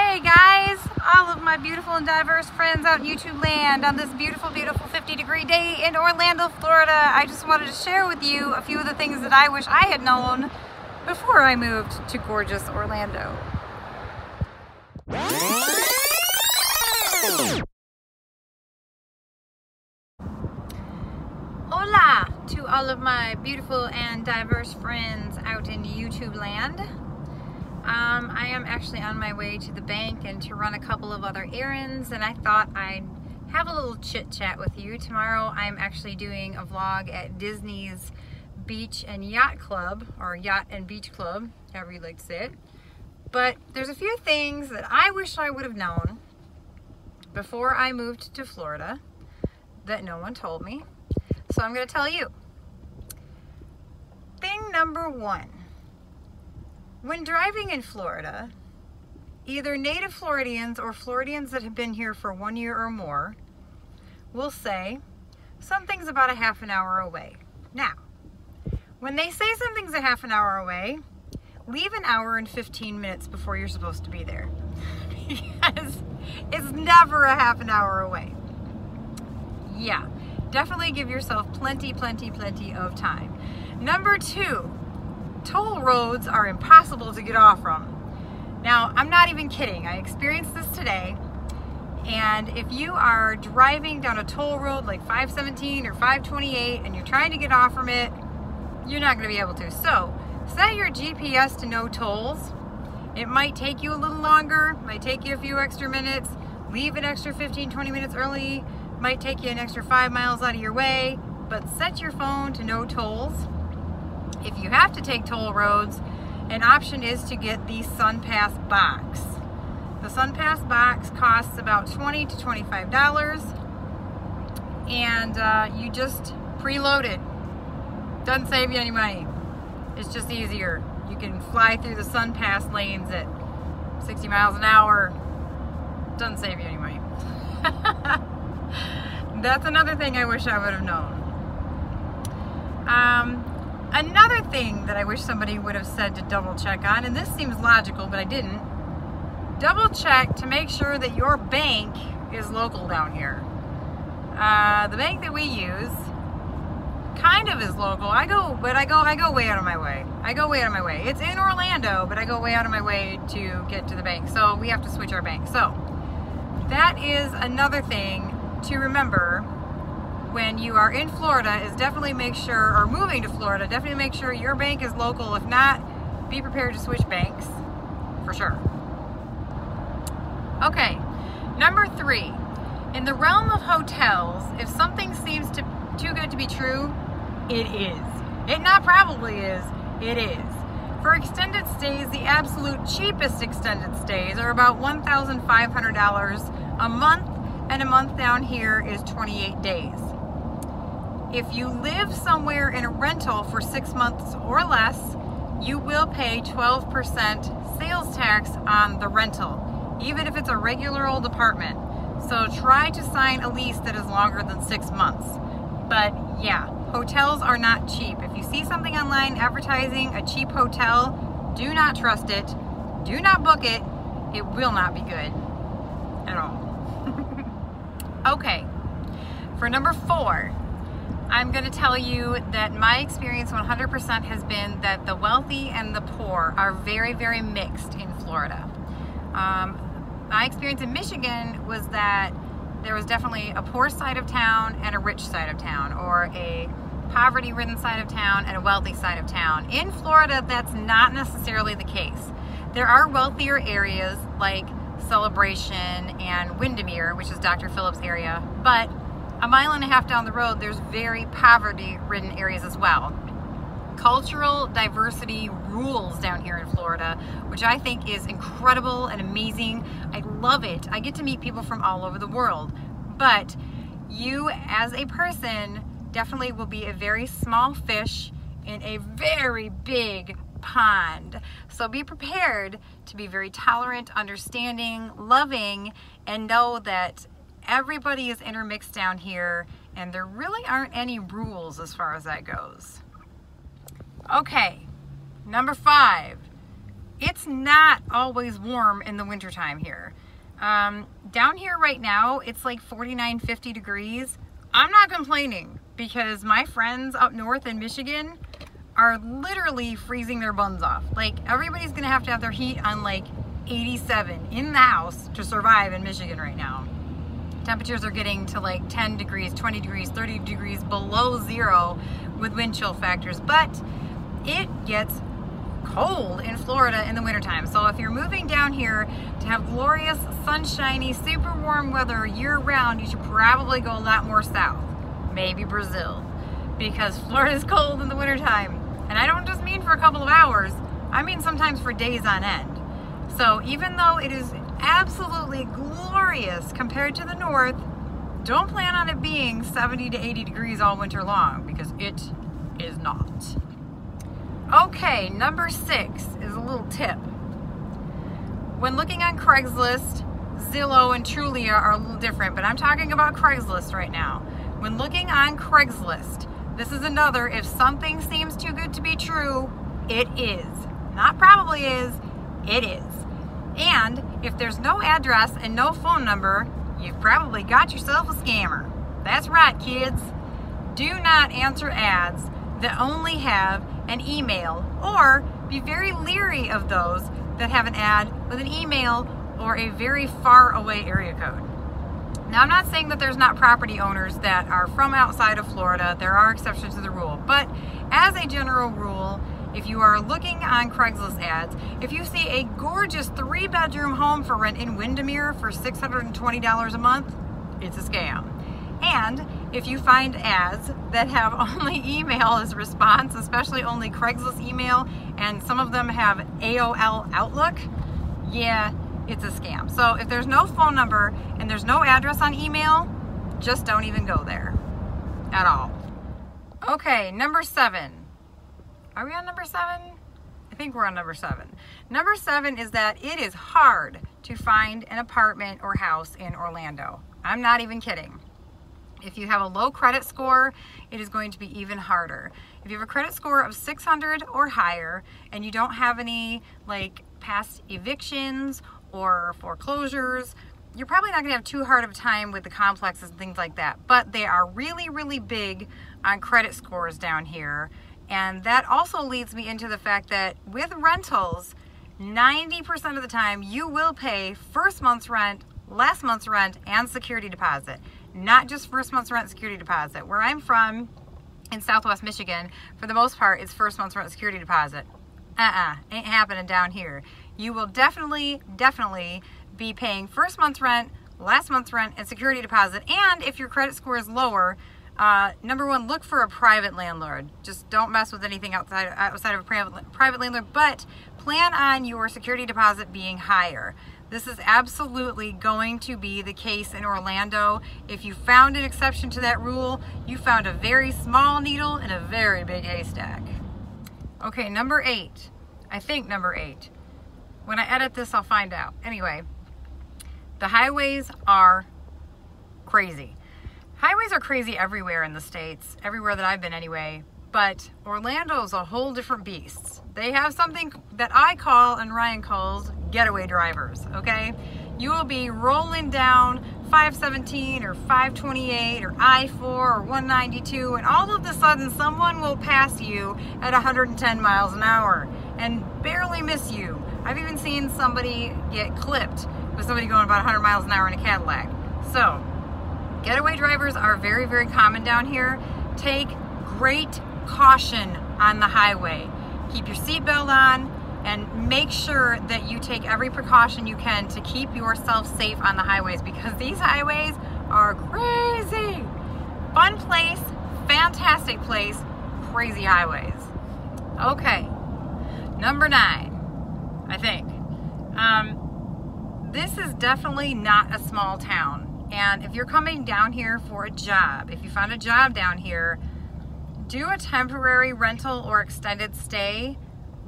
Hey guys, all of my beautiful and diverse friends out in YouTube land on this beautiful 50-degree day in Orlando, Florida. I just wanted to share with you a few of the things that I wish I had known before I moved to gorgeous Orlando. Hola to all of my beautiful and diverse friends out in YouTube land. I am actually on my way to the bank and to run a couple of other errands, and I thought I'd have a little chit chat with you. Tomorrow I'm actually doing a vlog at Disney's Beach and Yacht Club, or Yacht and Beach Club, however you like to say it. But there's a few things that I wish I would have known before I moved to Florida that no one told me. So I'm going to tell you. Thing number one. When driving in Florida, either native Floridians or Floridians that have been here for 1 year or more will say something's about a half an hour away. Now, when they say something's a half an hour away, leave an hour and 15 minutes before you're supposed to be there. Because it's never a half an hour away. Yeah, definitely give yourself plenty of time. Number two, toll roads are impossible to get off from. Now, I'm not even kidding. I experienced this today, and if you are driving down a toll road like 517 or 528 and you're trying to get off from it, you're not going to be able to. So, set your GPS to no tolls. It might take you a little longer, might take you a few extra minutes, leave an extra 15-20 minutes early, might take you an extra 5 miles out of your way, but set your phone to no tolls. If you have to take toll roads, an option is to get the SunPass box. The SunPass box costs about $20 to $25, and you just preload it. Doesn't save you any money. It's just easier. You can fly through the SunPass lanes at 60 miles an hour. Doesn't save you any money. That's another thing I wish I would have known. Another thing that I wish somebody would have said to double check on, and this seems logical, but I didn't. Double check to make sure that your bank is local down here. The bank that we use kind of is local. I go way out of my way. It's in Orlando, but I go way out of my way to get to the bank. So we have to switch our bank. So that is another thing to remember when you are in Florida, is definitely make sure, or moving to Florida, definitely make sure your bank is local. If not, be prepared to switch banks, for sure. Okay, number three. In the realm of hotels, if something seems too good to be true, it is. It not probably is, it is. For extended stays, the absolute cheapest extended stays are about $1,500 a month, and a month down here is 28 days. If you live somewhere in a rental for 6 months or less, you will pay 12% sales tax on the rental, even if it's a regular old apartment. So try to sign a lease that is longer than 6 months. But yeah, hotels are not cheap. If you see something online advertising a cheap hotel, do not trust it. Do not book it. It will not be good at all. Okay, for number four, I'm going to tell you that my experience 100% has been that the wealthy and the poor are very mixed in Florida. My experience in Michigan was that there was definitely a poor side of town and a rich side of town, or a poverty-ridden side of town and a wealthy side of town. In Florida, that's not necessarily the case. There are wealthier areas like Celebration and Windermere, which is Dr. Phillips' area, but a mile and a half down the road, there's very poverty-ridden areas as well. Cultural diversity rules down here in Florida, which I think is incredible and amazing. I love it. I get to meet people from all over the world. But you, as a person, definitely will be a very small fish in a very big pond. So be prepared to be very tolerant, understanding, loving, and know that everybody is intermixed down here, and there really aren't any rules as far as that goes. Okay, number five. it's not always warm in the wintertime here. Down here right now, it's like 49, 50 degrees. I'm not complaining because my friends up north in Michigan are literally freezing their buns off. Like, everybody's gonna have to have their heat on like 87 in the house to survive in Michigan right now. Temperatures are getting to like 10 degrees, 20 degrees, 30 degrees below zero with wind chill factors, but it gets cold in Florida in the wintertime. So if you're moving down here to have glorious, sunshiny, super warm weather year-round, you should probably go a lot more south. Maybe Brazil, because Florida's cold in the wintertime. And I don't just mean for a couple of hours, I mean sometimes for days on end. So even though it is absolutely glorious compared to the north, don't plan on it being 70 to 80 degrees all winter long, because it is not. Okay, number 6 is a little tip. When looking on Craigslist, Zillow and Trulia are a little different, but I'm talking about Craigslist right now. When looking on Craigslist, this is another, if something seems too good to be true, it is. Not probably is, it is. And if there's no address and no phone number, you've probably got yourself a scammer. That's right, kids. Do not answer ads that only have an email, or be very leery of those that have an ad with an email or a very far away area code. Now, I'm not saying that there's not property owners that are from outside of Florida. There are exceptions to the rule, but as a general rule, if you are looking on Craigslist ads, if you see a gorgeous 3-bedroom home for rent in Windermere for $620 a month, it's a scam. And if you find ads that have only email as response, especially only Craigslist email, and some of them have AOL Outlook, yeah, it's a scam. So if there's no phone number and there's no address on email, just don't even go there at all. Okay, number 7. Are we on number 7? I think we're on number 7. Number 7 is that it is hard to find an apartment or house in Orlando. I'm not even kidding. If you have a low credit score, it is going to be even harder. If you have a credit score of 600 or higher and you don't have any like past evictions or foreclosures, you're probably not going to have too hard of a time with the complexes and things like that. But they are really, really big on credit scores down here. And that also leads me into the fact that with rentals, 90% of the time you will pay first month's rent, last month's rent, and security deposit. Not just first month's rent, security deposit. Where I'm from, in Southwest Michigan, for the most part, it's first month's rent, security deposit. Ain't happening down here. You will definitely be paying first month's rent, last month's rent, and security deposit. And if your credit score is lower, number 1, look for a private landlord. Just don't mess with anything outside of a private landlord, but plan on your security deposit being higher. This is absolutely going to be the case in Orlando. If you found an exception to that rule, you found a very small needle in a very big haystack. Okay, number 8. I think number 8. When I edit this, I'll find out. Anyway, the highways are crazy. Highways are crazy everywhere in the States, everywhere that I've been anyway, but Orlando's a whole different beast. They have something that I call and Ryan calls getaway drivers, okay? You will be rolling down 517 or 528 or I-4 or 192, and all of a sudden someone will pass you at 110 miles an hour and barely miss you. I've even seen somebody get clipped with somebody going about 100 miles an hour in a Cadillac. So, getaway drivers are very, very common down here. Take great caution on the highway. Keep your seatbelt on and make sure that you take every precaution you can to keep yourself safe on the highways, because these highways are crazy. Fun place, fantastic place, crazy highways. Okay, number 9, I think. This is definitely not a small town. And if you're coming down here for a job, if you found a job down here, do a temporary rental or extended stay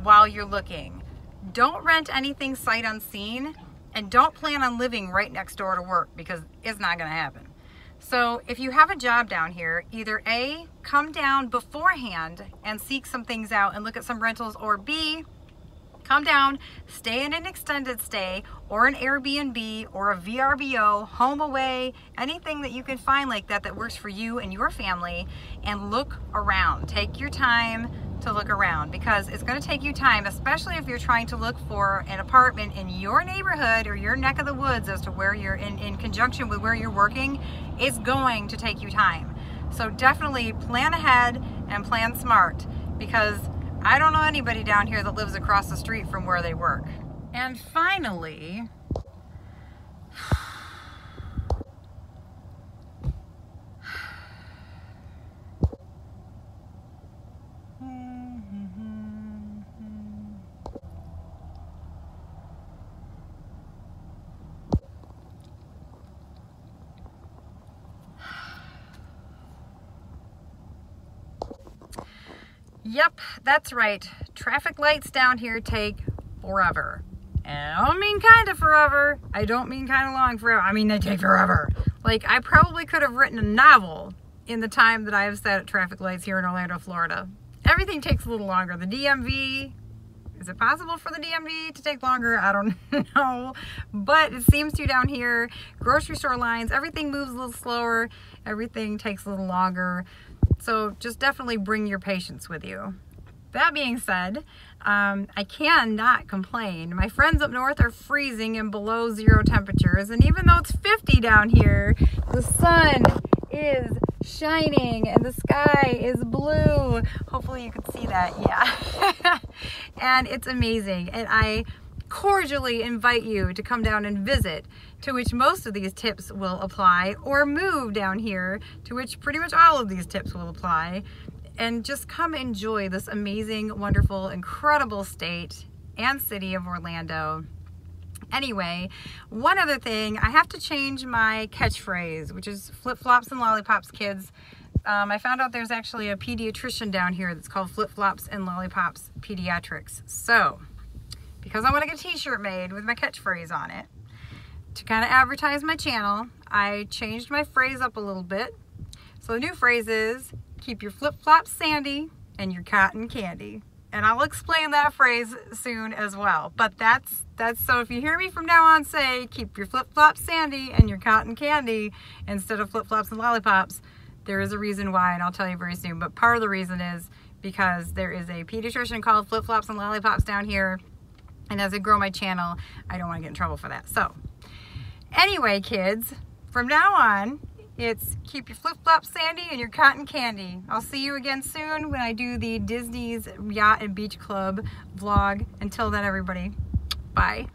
while you're looking. Don't rent anything sight unseen, and don't plan on living right next door to work, because it's not going to happen. So if you have a job down here, either A, come down beforehand and seek some things out and look at some rentals, or B, Come down, stay in an extended stay or an Airbnb or a VRBO, home away, anything that you can find like that that works for you and your family, and look around. Take your time to look around, because it's going to take you time, especially if you're trying to look for an apartment in your neighborhood or your neck of the woods as to where you're in conjunction with where you're working. It's going to take you time. So definitely plan ahead and plan smart, because I don't know anybody down here that lives across the street from where they work. And finally, yep, that's right. Traffic lights down here take forever. And I don't mean kind of forever. I don't mean kind of long forever. I mean, they take forever. Like, I probably could have written a novel in the time that I have sat at traffic lights here in Orlando, Florida. Everything takes a little longer. The DMV, is it possible for the DMV to take longer? I don't know. But it seems to down here. Grocery store lines, everything moves a little slower. Everything takes a little longer. So just definitely bring your patience with you. That being said, I cannot complain. My friends up north are freezing in below 0 temperatures, and even though it's 50 down here, the sun is shining and the sky is blue. Hopefully you can see that, yeah. And it's amazing, and I cordially invite you to come down and visit, to which most of these tips will apply, or move down here, to which pretty much all of these tips will apply, and just come enjoy this amazing, wonderful, incredible state and city of Orlando. Anyway, one other thing, I have to change my catchphrase, which is flip-flops and lollipops, kids. I found out there's actually a pediatrician down here that's called Flip-Flops and Lollipops Pediatrics. So, because I want to get a t-shirt made with my catchphrase on it, to kind of advertise my channel, I changed my phrase up a little bit. So the new phrase is, keep your flip-flops sandy and your cotton candy. And I'll explain that phrase soon as well. But that's so if you hear me from now on say, keep your flip-flops sandy and your cotton candy instead of flip-flops and lollipops, there is a reason why, and I'll tell you very soon. But part of the reason is because there is a pediatrician called Flip-Flops and Lollipops down here. And as I grow my channel, I don't want to get in trouble for that. So anyway, kids, from now on, it's keep your flip-flops sandy and your cotton candy. I'll see you again soon when I do the Disney's Yacht and Beach Club vlog. Until then, everybody, bye.